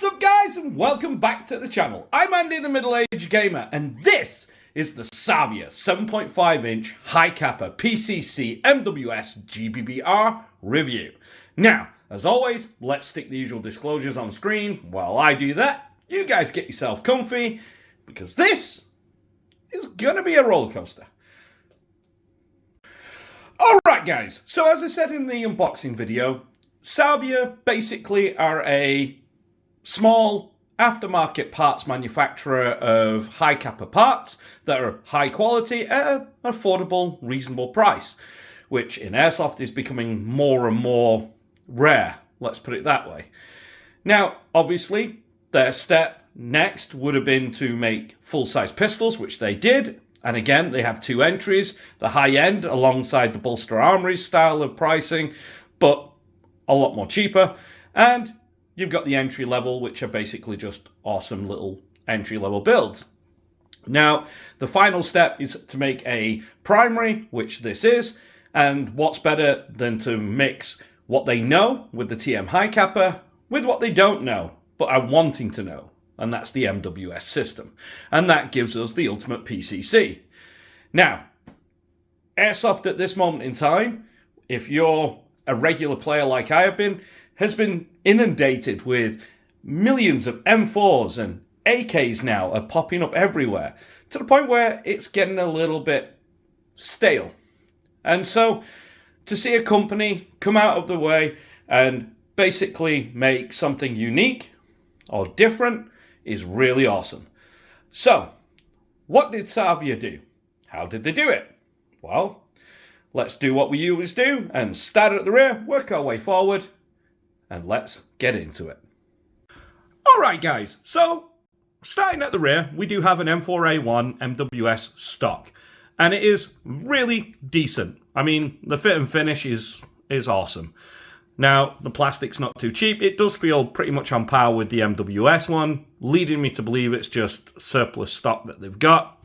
What's up guys, and welcome back to the channel. I'm Andy the Middle-Aged Gamer, and this is the Savia 7.5 inch Hi-Capa PCC MWS GBBR review. Now, as always, let's stick the usual disclosures on screen. While I do that, you guys get yourself comfy, because this is gonna be a roller coaster. Alright guys, so as I said in the unboxing video, Savia basically are a small aftermarket parts manufacturer of Hi-Capa parts that are high quality at an affordable, reasonable price, which in Airsoft is becoming more and more rare, let's put it that way. Now, obviously, their step next would have been to make full-size pistols, which they did, and again, they have two entries, the high-end alongside the bolster armory style of pricing, but a lot more cheaper, and you've got the entry level, which are basically just awesome little entry level builds. Now, the final step is to make a primary, which this is, and what's better than to mix what they know with the TM Hi-Capa with what they don't know, but are wanting to know, and that's the MWS system. And that gives us the ultimate PCC. Now, Airsoft at this moment in time, if you're a regular player like I have been, has been inundated with millions of M4s and AKs now are popping up everywhere, to the point where it's getting a little bit stale. And so, to see a company come out of the way and basically make something unique or different is really awesome. So, what did Savia do? How did they do it? Well, let's do what we always do and start at the rear, work our way forward, and let's get into it. Alright guys, so starting at the rear, we do have an M4A1 MWS stock, and it is really decent. I mean, the fit and finish is awesome. Now, the plastic's not too cheap. It does feel pretty much on par with the MWS one, leading me to believe it's just surplus stock that they've got,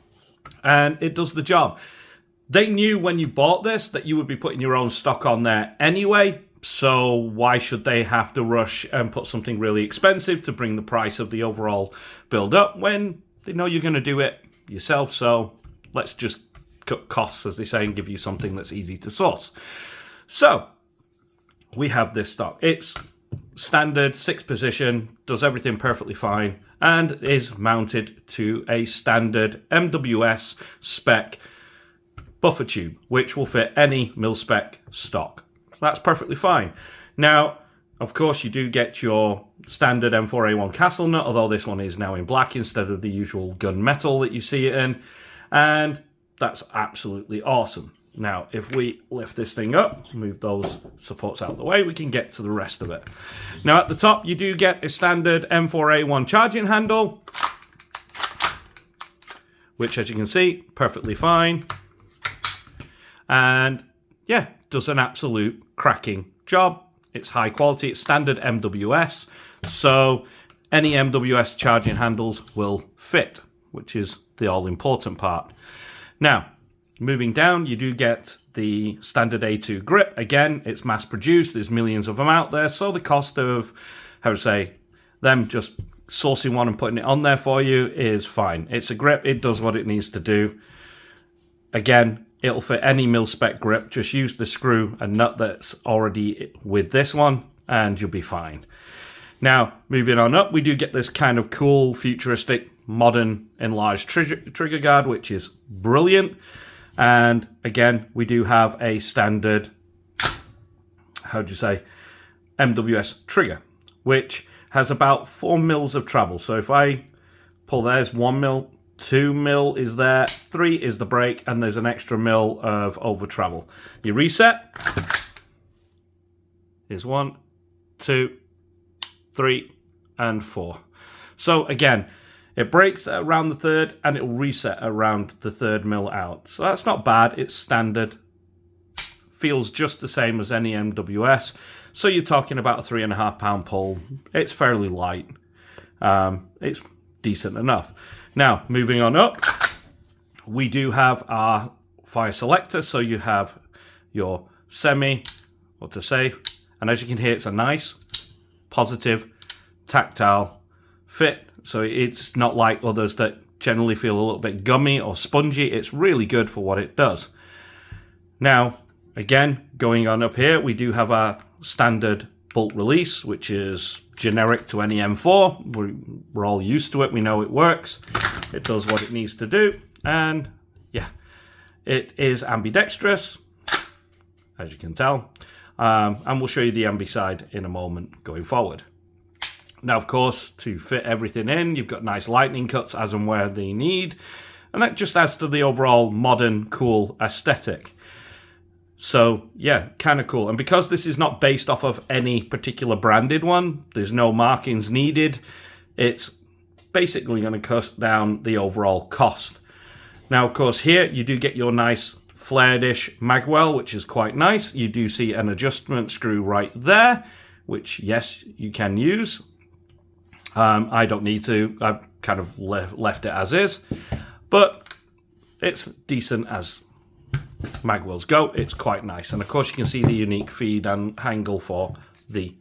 and it does the job. They knew when you bought this that you would be putting your own stock on there anyway, so why should they have to rush and put something really expensive to bring the price of the overall build up when they know you're going to do it yourself? So let's just cut costs, as they say, and give you something that's easy to source. So we have this stock. It's standard 6-position, does everything perfectly fine, and is mounted to a standard MWS spec buffer tube, which will fit any mil-spec stock. That's perfectly fine. Now, of course, you do get your standard M4A1 castle nut, although this one is now in black instead of the usual gunmetal that you see it in, and that's absolutely awesome. Now, if we lift this thing up, move those supports out of the way, we can get to the rest of it. Now, at the top, you do get a standard M4A1 charging handle, which, as you can see, perfectly fine. And yeah, does an absolute cracking job. It's high quality, it's standard MWS, so any MWS charging handles will fit, which is the all-important part. Now, moving down, you do get the standard A2 grip. Again, it's mass-produced, there's millions of them out there, so the cost of, them just sourcing one and putting it on there for you is fine. It's a grip, it does what it needs to do. Again, it'll fit any mil-spec grip. Just use the screw and nut that's already with this one, and you'll be fine. Now, moving on up, we do get this kind of cool, futuristic, modern, enlarged trigger guard, which is brilliant. And again, we do have a standard, MWS trigger, which has about 4 mils of travel. So if I pull, there's 1 mil, 2 mil is there, 3 is the brake, and there's an extra mil of over travel. You reset, is 1, 2, 3, and 4. So again, it brakes at around the third, and it will reset around the 3rd mil out. So that's not bad, it's standard. Feels just the same as any MWS. So you're talking about a 3.5 pound pull. It's fairly light. It's decent enough. Now, moving on up, we do have our fire selector. So you have your semi, and as you can hear, it's a nice, positive, tactile fit. So it's not like others that generally feel a little bit gummy or spongy. It's really good for what it does. Now, again, going on up here, we do have our standard bolt release, which is generic to any M4. We're all used to it. We know it works. It does what it needs to do. And yeah, it is ambidextrous, as you can tell. And we'll show you the ambi side in a moment going forward. Now, of course, to fit everything in, you've got nice lightning cuts as and where they need. And that just adds to the overall modern, cool aesthetic. So, yeah, kind of cool. And because this is not based off of any particular branded one, there's no markings needed, it's basically going to cut down the overall cost. Now, of course, here you do get your nice flared-ish magwell, which is quite nice. You do see an adjustment screw right there, which, yes, you can use. I don't need to. I've kind of left it as is. But it's decent as magwells go. It's quite nice. And, of course, you can see the unique feed and angle for the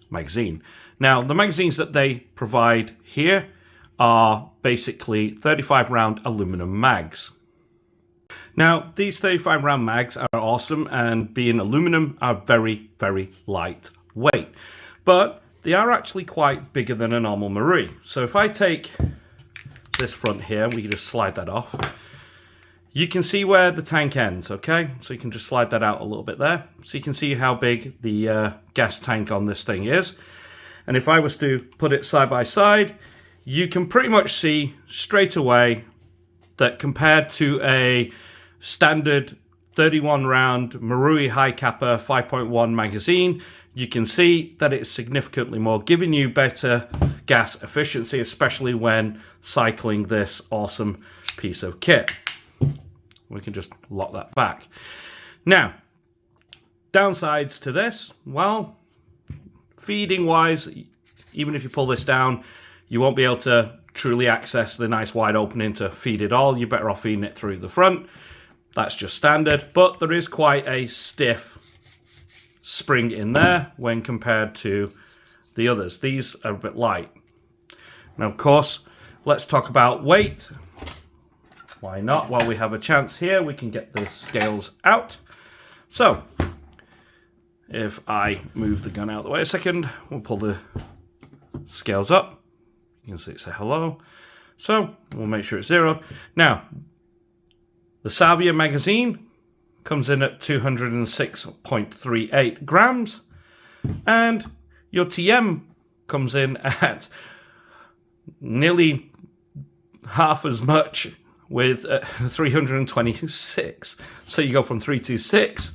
magazine. Now, the magazines that they provide here are basically 35-round aluminum mags. Now, these 35-round mags are awesome, and being aluminum are very, very lightweight. But they are actually quite bigger than a normal Marui. So if I take this front here, we can just slide that off. You can see where the tank ends, okay? So you can just slide that out a little bit there. So you can see how big the gas tank on this thing is. And if I was to put it side by side, you can pretty much see straight away that compared to a standard 31-round Marui Hi-Capa 5.1 magazine, you can see that it's significantly more, giving you better gas efficiency, especially when cycling this awesome piece of kit. We can just lock that back. Now, downsides to this, well, feeding-wise, even if you pull this down, you won't be able to truly access the nice wide opening to feed it all. You're better off feeding it through the front. That's just standard, but there is quite a stiff spring in there when compared to the others. These are a bit light. Now, of course, let's talk about weight. Why not? While we have a chance here, we can get the scales out. So, if I move the gun out of the way a second, we'll pull the scales up. You can see it say hello. So, we'll make sure it's 0. Now, the Savia magazine comes in at 206.38 grams, and your TM comes in at nearly half as much with 326. So you go from 326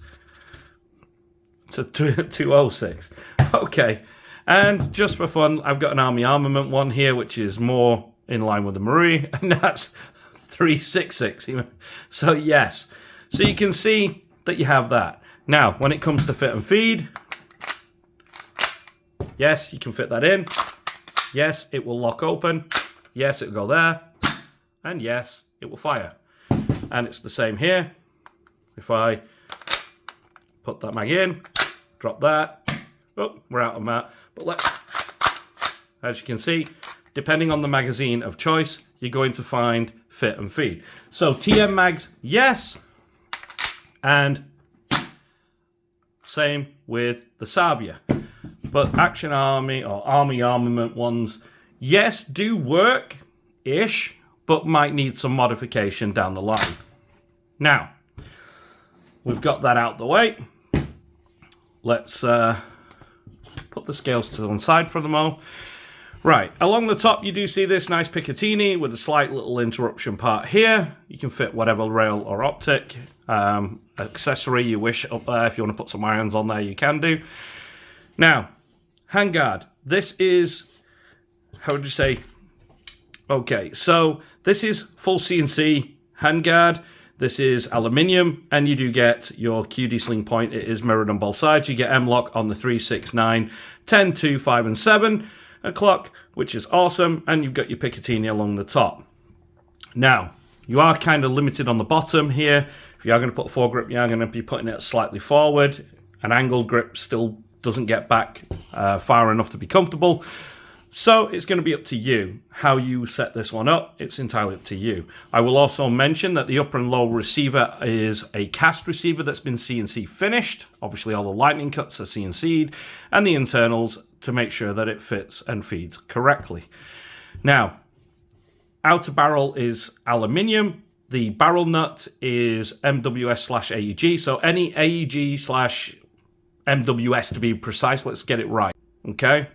to 206. Okay, and just for fun, I've got an Army Armament one here, which is more in line with the Marui, and that's 366. So yes, so you can see that you have that. Now, when it comes to fit and feed, yes, you can fit that in. Yes, it will lock open. Yes, it'll go there. And yes, it will fire. And it's the same here. If I put that mag in, drop that. Oh, we're out of that. But let's, as you can see, depending on the magazine of choice, you're going to find fit and feed. So TM mags, yes. And same with the Savia. But Action Army or Army Armament ones, yes, do work-ish, but might need some modification down the line. Now, we've got that out the way. Let's put the scales to one side for the moment. Right, along the top you do see this nice Picatinny with a slight little interruption part here. You can fit whatever rail or optic accessory you wish up there. If you want to put some irons on there, you can do. Now, Handguard. This is, how would you say? Okay, so this is full CNC Handguard. This is aluminium, and you do get your QD sling point. It is mirrored on both sides. You get M-lock on the 3, 6, 9, 10, 2, 5, and 7 o'clock, which is awesome, and you've got your Picatinny along the top. Now, you are kind of limited on the bottom here. If you are going to put a foregrip, you are going to be putting it slightly forward. An angled grip still doesn't get back far enough to be comfortable. So it's going to be up to you how you set this one up. It's entirely up to you. I will also mention that the upper and lower receiver is a cast receiver that's been CNC finished. Obviously all the lightning cuts are CNC'd, and the internals to make sure that it fits and feeds correctly. Now, outer barrel is aluminium. The barrel nut is MWS/AEG. So any AEG/MWS to be precise, let's get it right. Okay?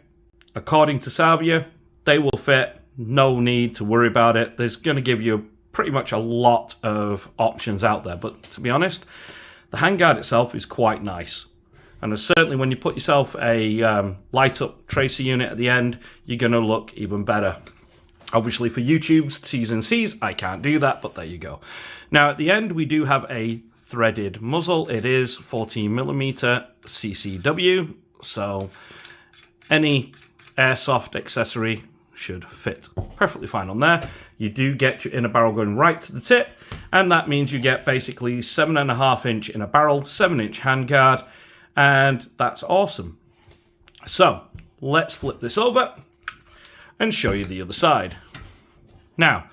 According to Savia, they will fit. No need to worry about it. There's going to give you pretty much a lot of options out there. But to be honest, the handguard itself is quite nice. And certainly when you put yourself a light-up tracer unit at the end, you're going to look even better. Obviously for YouTube's T's and C's, I can't do that, but there you go. Now at the end, we do have a threaded muzzle. It is 14mm CCW, so any airsoft accessory should fit perfectly fine on there. You do get your inner barrel going right to the tip, and that means you get basically 7.5-inch inner barrel, 7-inch handguard, and that's awesome. So let's flip this over and show you the other side. Now,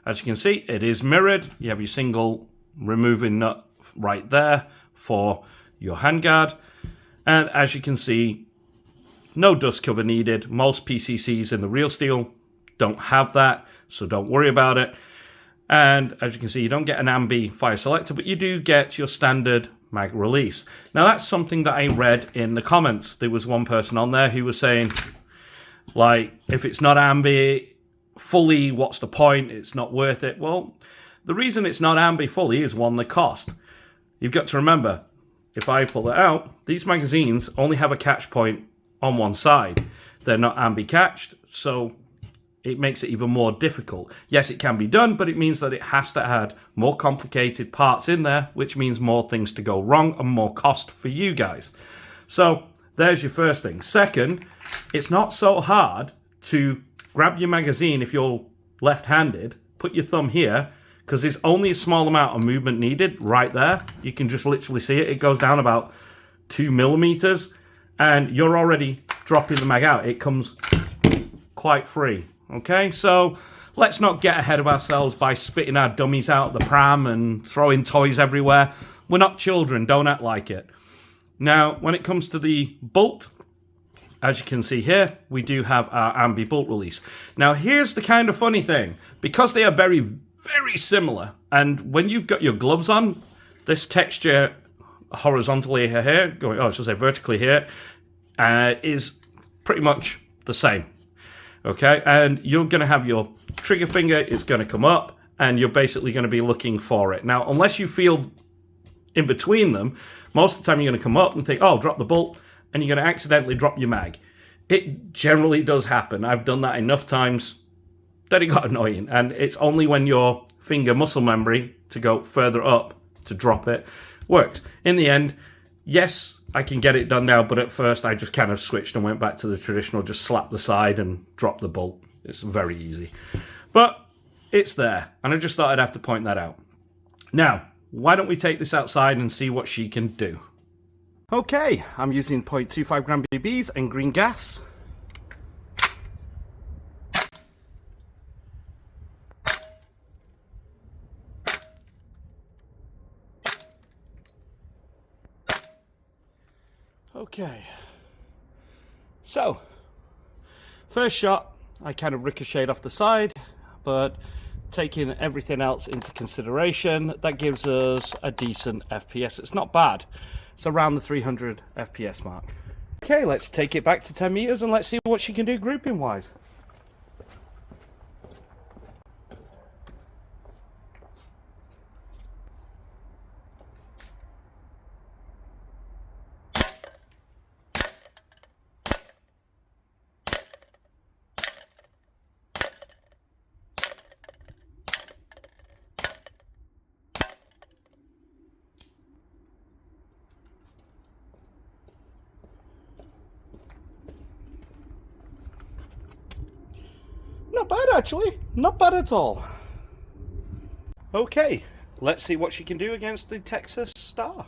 as you can see, it is mirrored. You have your single removing nut right there for your handguard, and as you can see, no dust cover needed. Most PCCs in the real steel don't have that, so don't worry about it. And as you can see, you don't get an ambi fire selector, but you do get your standard mag release. Now that's something that I read in the comments. There was one person on there who was saying, like, if it's not ambi fully, what's the point? It's not worth it. Well, the reason it's not ambi fully is one, the cost. You've got to remember, if I pull it out, these magazines only have a catch point on one side. They're not ambi catched, so it makes it even more difficult. Yes, it can be done, but it means that it has to add more complicated parts in there, which means more things to go wrong and more cost for you guys. So there's your first thing. Second, it's not so hard to grab your magazine if you're left-handed, put your thumb here, because there's only a small amount of movement needed right there. You can just literally see it. It goes down about 2mm, and you're already dropping the mag out. It comes quite free. Okay, so let's not get ahead of ourselves by spitting our dummies out the pram and throwing toys everywhere. We're not children, don't act like it. Now, when it comes to the bolt, as you can see here, we do have our ambi bolt release. Now, here's the kind of funny thing. Because they are very, very similar, and when you've got your gloves on, this texture horizontally here, I should say vertically here, is pretty much the same. Okay, and you're going to have your trigger finger, it's going to come up, and you're basically going to be looking for it. Now, unless you feel in between them, most of the time you're going to come up and think, oh, drop the bolt, and you're going to accidentally drop your mag. It generally does happen. I've done that enough times that it got annoying, and it's only when your finger muscle memory to go further up to drop it works. In the end, yes, I can get it done now, but at first I just kind of switched and went back to the traditional, just slap the side and drop the bolt. It's very easy. But it's there, and I just thought I'd have to point that out. Now, why don't we take this outside and see what she can do? Okay, I'm using 0.25 gram BBs and green gas. Okay, so first shot I kind of ricocheted off the side, but taking everything else into consideration, that gives us a decent FPS. It's not bad. It's around the 300 FPS mark. Okay, let's take it back to 10 meters and let's see what she can do grouping wise. Not bad, actually. Not bad at all. Okay, let's see what she can do against the Texas Star.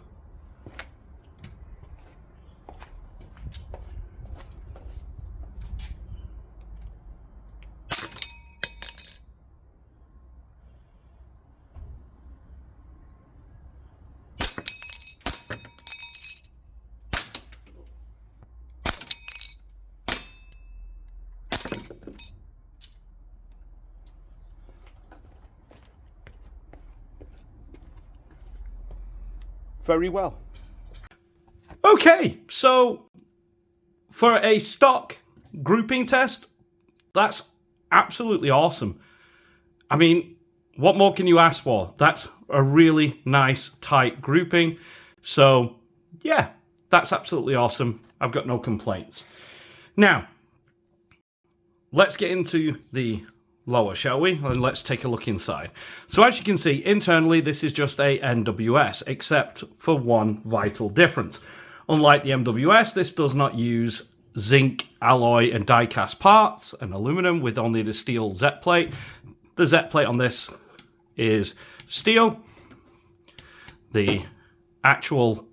very well. Okay, so for a stock grouping test, that's absolutely awesome. I mean, what more can you ask for? That's a really nice, tight grouping. So, yeah, that's absolutely awesome. I've got no complaints. Now, let's get into the lower, shall we? And let's take a look inside. So as you can see, internally, this is just a MWS, except for one vital difference. Unlike the MWS, this does not use zinc, alloy, and die-cast parts and aluminum with only the steel Z-plate. The Z-plate on this is steel. The actual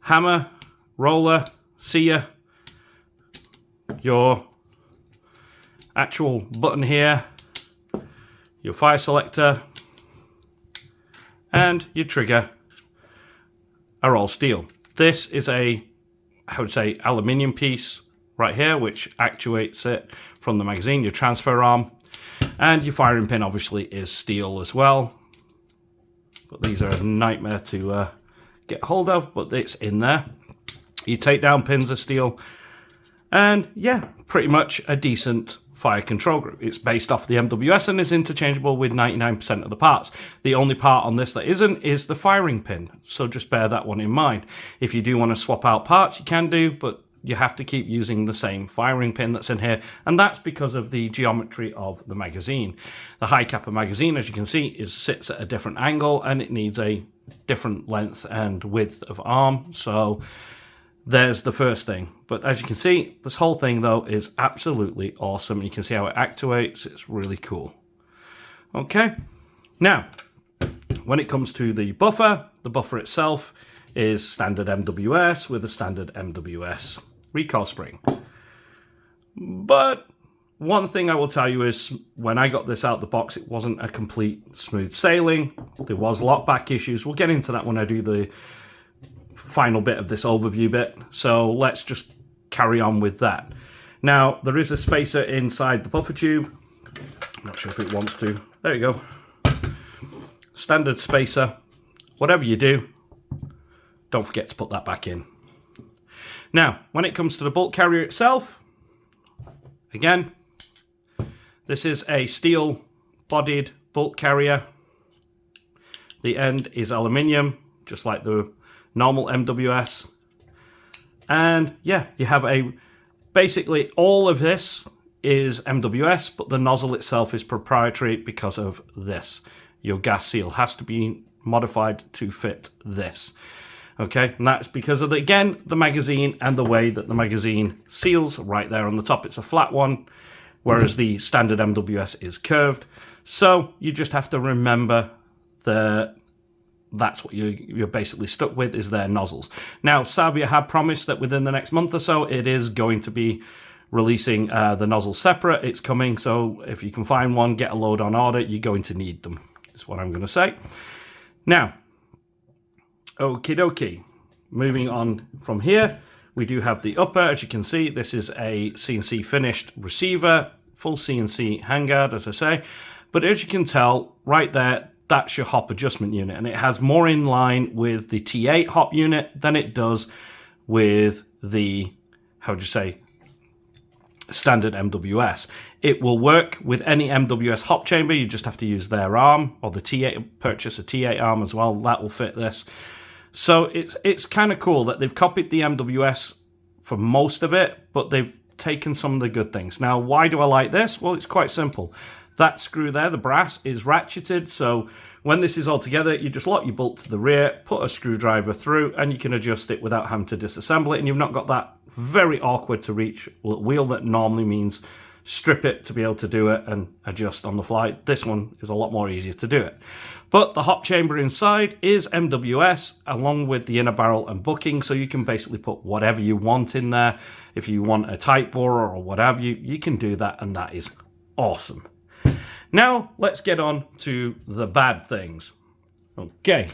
hammer, roller, sear, your actual button here, your fire selector, and your trigger are all steel. This is a, I would say, aluminium piece right here, which actuates it from the magazine, your transfer arm, and your firing pin obviously is steel as well. But these are a nightmare to get hold of, but it's in there. Your takedown pins are steel, and yeah, pretty much a decent fire control group. It's based off the MWS and is interchangeable with 99% of the parts. The only part on this that isn't is the firing pin, so just bear that one in mind. If you do want to swap out parts, you can do, but you have to keep using the same firing pin that's in here, and that's because of the geometry of the magazine. The Hi-Capa magazine, as you can see, sits at a different angle, and it needs a different length and width of arm, so there's the first thing. But as you can see, this whole thing, though, is absolutely awesome. You can see how it actuates. It's really cool. Okay. Now, when it comes to the buffer itself is standard MWS with a standard MWS recoil spring. But one thing I will tell you is when I got this out the box, it wasn't a complete smooth sailing. There was lockback issues. We'll get into that when I do the final bit of this overview bit, so let's just carry on with that. Now, there is a spacer inside the buffer tube. I'm not sure if it wants to. There you go. Standard spacer. Whatever you do, don't forget to put that back in. Now, when it comes to the bolt carrier itself, again, this is a steel bodied bolt carrier. The end is aluminium, just like the normal MWS. And yeah, you have basically all of this is MWS, but the nozzle itself is proprietary because of this. Your gas seal has to be modified to fit this. Okay, and that's because of, again, the magazine and the way that the magazine seals right there on the top. It's a flat one, whereas the standard MWS is curved. So you just have to remember that that's what you're basically stuck with, is their nozzles. Now, Savia had promised that within the next month or so, it is going to be releasing the nozzles separate. It's coming, so if you can find one, get a load on order. You're going to need them, is what I'm going to say. Now, okie dokie. Moving on from here, we do have the upper. As you can see, this is a CNC finished receiver, full CNC handguard, as I say. But as you can tell, right there, that's your hop adjustment unit, and it has more in line with the T8 hop unit than it does with the, how would you say, standard MWS. It will work with any MWS hop chamber. You just have to use their arm, or the T8, purchase a T8 arm as well. That will fit this. So it's kind of cool that they've copied the MWS for most of it, but they've taken some of the good things. Now, why do I like this? Well, it's quite simple. That screw there, the brass, is ratcheted, so when this is all together, you just lock your bolt to the rear, put a screwdriver through, and you can adjust it without having to disassemble it, and you've not got that very awkward to reach wheel that normally means strip it to be able to do it and adjust on the fly. This one is a lot more easier to do it. But the hop chamber inside is MWS, along with the inner barrel and bucking, so you can basically put whatever you want in there. If you want a tight borer or whatever, you can do that, and that is awesome. Now, let's get on to the bad things. Okay.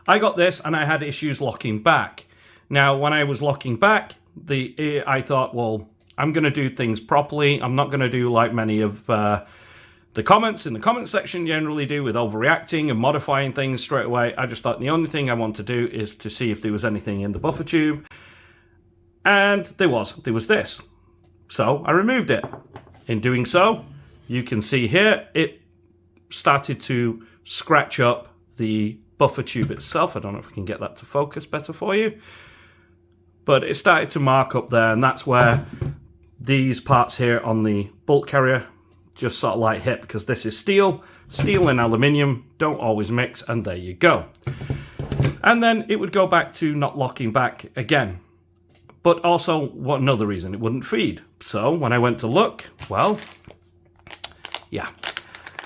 I got this, and I had issues locking back. Now, when I was locking back, I thought, well, I'm going to do things properly. I'm not going to do like many of the comments in the comment section generally do with overreacting and modifying things straight away. I just thought the only thing I want to do is to see if there was anything in the buffer tube. And there was this. So I removed it. In doing so, you can see here, it started to scratch up the buffer tube itself. I don't know if I can get that to focus better for you. But it started to mark up there, and that's where these parts here on the bolt carrier just sort of like hit, because this is steel. Steel and aluminium don't always mix, and there you go. And then it would go back to not locking back again. But also, what another reason, it wouldn't feed. So when I went to look, well, yeah.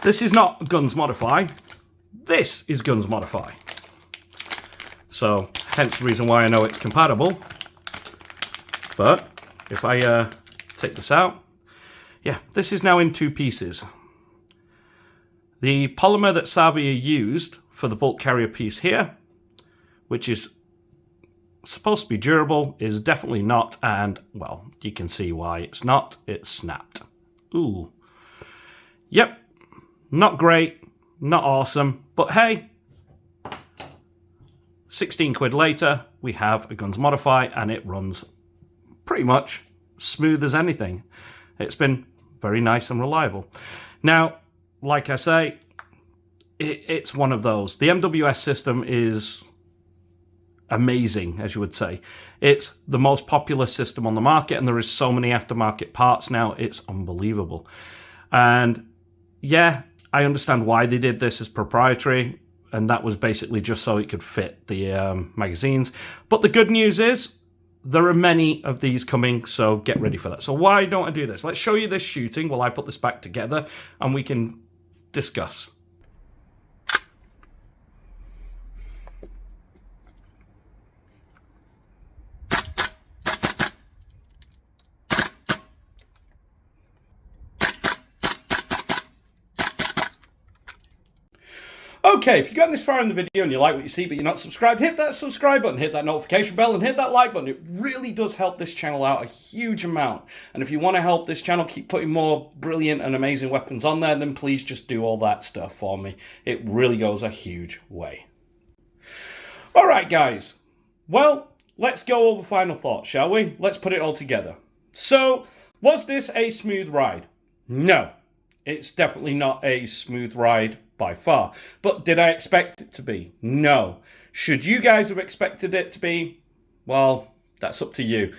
This is not Guns Modify. This is Guns Modify. So, hence the reason why I know it's compatible. But if I take this out, yeah, this is now in two pieces. The polymer that Savia used for the bolt carrier piece here, which is supposed to be durable, is definitely not, and, well, you can see why it's not. It's snapped. Ooh. Yep. Not great. Not awesome. But hey, 16 quid later, we have a Guns Modify, and it runs pretty much smooth as anything. It's been very nice and reliable. Now, like I say, it's one of those. The MWS system is amazing, as you would say. It's the most popular system on the market, and there is so many aftermarket parts now. It's unbelievable. And yeah, I understand why they did this as proprietary, and that was basically just so it could fit the magazines. But the good news is, there are many of these coming, so get ready for that. So why don't I do this? Let's show you this shooting while I put this back together, and we can discuss. Okay, if you've gotten this far in the video and you like what you see but you're not subscribed, hit that subscribe button, hit that notification bell, and hit that like button. It really does help this channel out a huge amount. And if you want to help this channel keep putting more brilliant and amazing weapons on there, then please just do all that stuff for me. It really goes a huge way. Alright guys, well, let's go over final thoughts, shall we? Let's put it all together. So, was this a smooth ride? No, it's definitely not a smooth ride by far. But did I expect it to be? No. Should you guys have expected it to be? Well, that's up to you.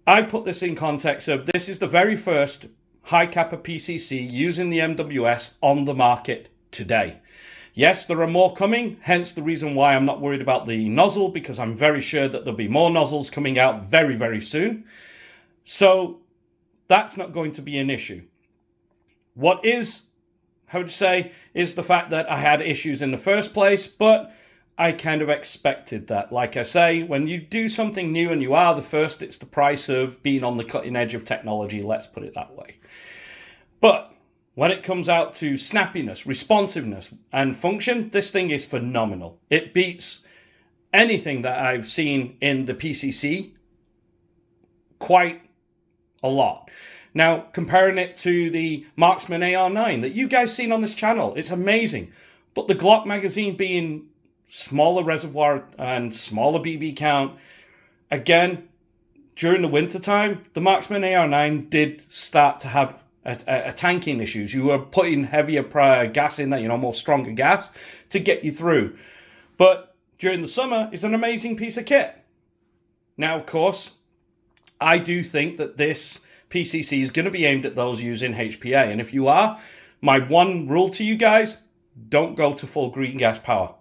I put this in context of this is the very first Hi-Capa PCC using the MWS on the market today. Yes, there are more coming, hence the reason why I'm not worried about the nozzle, because I'm very sure that there'll be more nozzles coming out very, very soon. So that's not going to be an issue. What is, how would you say, is the fact that I had issues in the first place, but I kind of expected that. Like I say, when you do something new and you are the first, it's the price of being on the cutting edge of technology, let's put it that way. But when it comes out to snappiness, responsiveness, and function, this thing is phenomenal. It beats anything that I've seen in the PCC quite a lot. Now, comparing it to the Marksman AR9 that you guys seen on this channel, it's amazing. But the Glock magazine being smaller reservoir and smaller BB count, again, during the winter time, the Marksman AR9 did start to have a tanking issues. You were putting heavier gas in there, more stronger gas to get you through. But during the summer, it's an amazing piece of kit. Now, of course, I do think that this PCC is going to be aimed at those using HPA. And if you are, my one rule to you guys, don't go to full green gas power.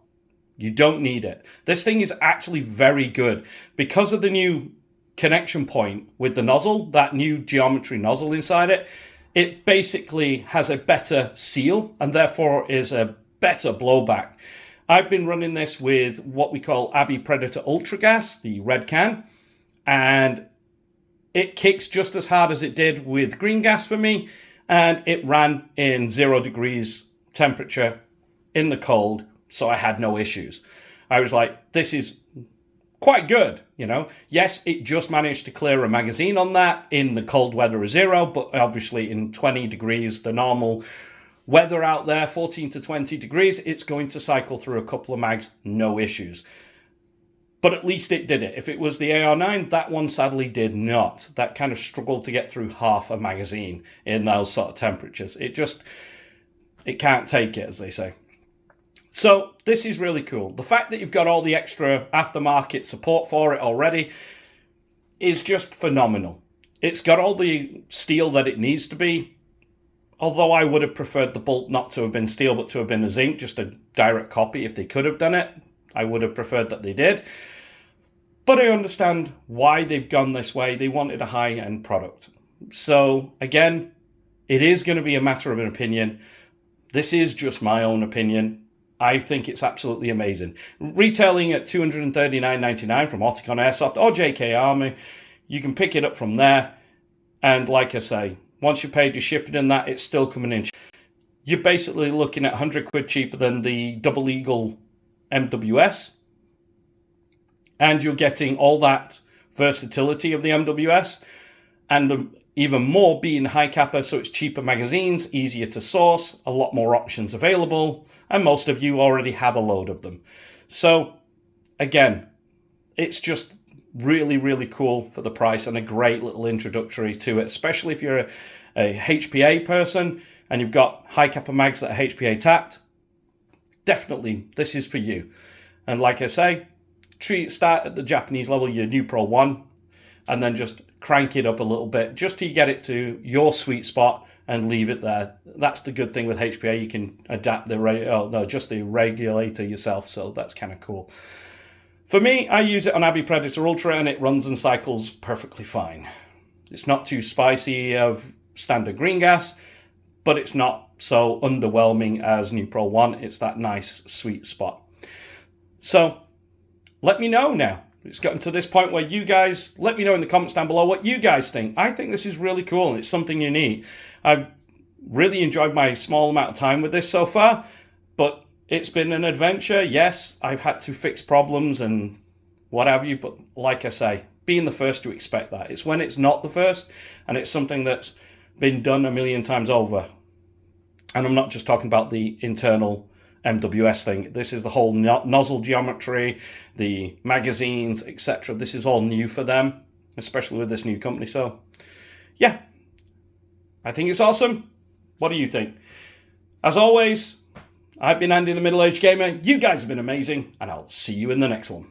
You don't need it. This thing is actually very good. Because of the new connection point with the nozzle, that new geometry nozzle inside it, it basically has a better seal and therefore is a better blowback. I've been running this with what we call Abbey Predator Ultra Gas, the red can, and it kicks just as hard as it did with green gas for me, and it ran in 0 degrees temperature in the cold, so I had no issues. I was like, this is quite good, Yes, it just managed to clear a magazine on that in the cold weather of 0, but obviously in 20 degrees, the normal weather out there, 14 to 20 degrees, it's going to cycle through a couple of mags, no issues. But at least it did it. If it was the AR9, that one sadly did not. That kind of struggled to get through half a magazine in those sort of temperatures. It can't take it, as they say. So this is really cool. The fact that you've got all the extra aftermarket support for it already is just phenomenal. It's got all the steel that it needs to be. Although I would have preferred the bolt not to have been steel, but to have been a zinc, just a direct copy if they could have done it. I would have preferred that they did. But I understand why they've gone this way. They wanted a high-end product. So, again, it is going to be a matter of an opinion. This is just my own opinion. I think it's absolutely amazing. Retailing at $239.99 from Oticon Airsoft or JK Army. You can pick it up from there. And like I say, once you've paid your shipping and that, it's still coming in. You're basically looking at 100 quid cheaper than the Double Eagle MWS. And you're getting all that versatility of the MWS. And even more being Hi-Capa, so it's cheaper magazines, easier to source, a lot more options available. And most of you already have a load of them. So, again, it's just really, really cool for the price and a great little introductory to it, especially if you're a HPA person and you've got Hi-Capa mags that are HPA tapped. Definitely, this is for you. And like I say, start at the Japanese level, your Neutral 1, and then just crank it up a little bit just till you get it to your sweet spot and leave it there. That's the good thing with HPA. You can adapt the regulator yourself, so that's kind of cool. For me, I use it on Abbey Predator Ultra and it runs and cycles perfectly fine. It's not too spicy of standard green gas, but it's not so underwhelming as Neutral 1. It's that nice sweet spot. So let me know now. It's gotten to this point where you guys, let me know in the comments down below what you guys think. I think this is really cool and it's something unique. I've really enjoyed my small amount of time with this so far, but it's been an adventure. Yes, I've had to fix problems and what have you, but like I say, being the first to expect that. It's when it's not the first and it's something that's been done a million times over. And I'm not just talking about the internal MWS thing. This is the whole nozzle geometry, the magazines, etc. This is all new for them, especially with this new company. So, yeah, I think it's awesome. What do you think? As always, I've been Andy the Middle-Aged Gamer. You guys have been amazing, and I'll see you in the next one.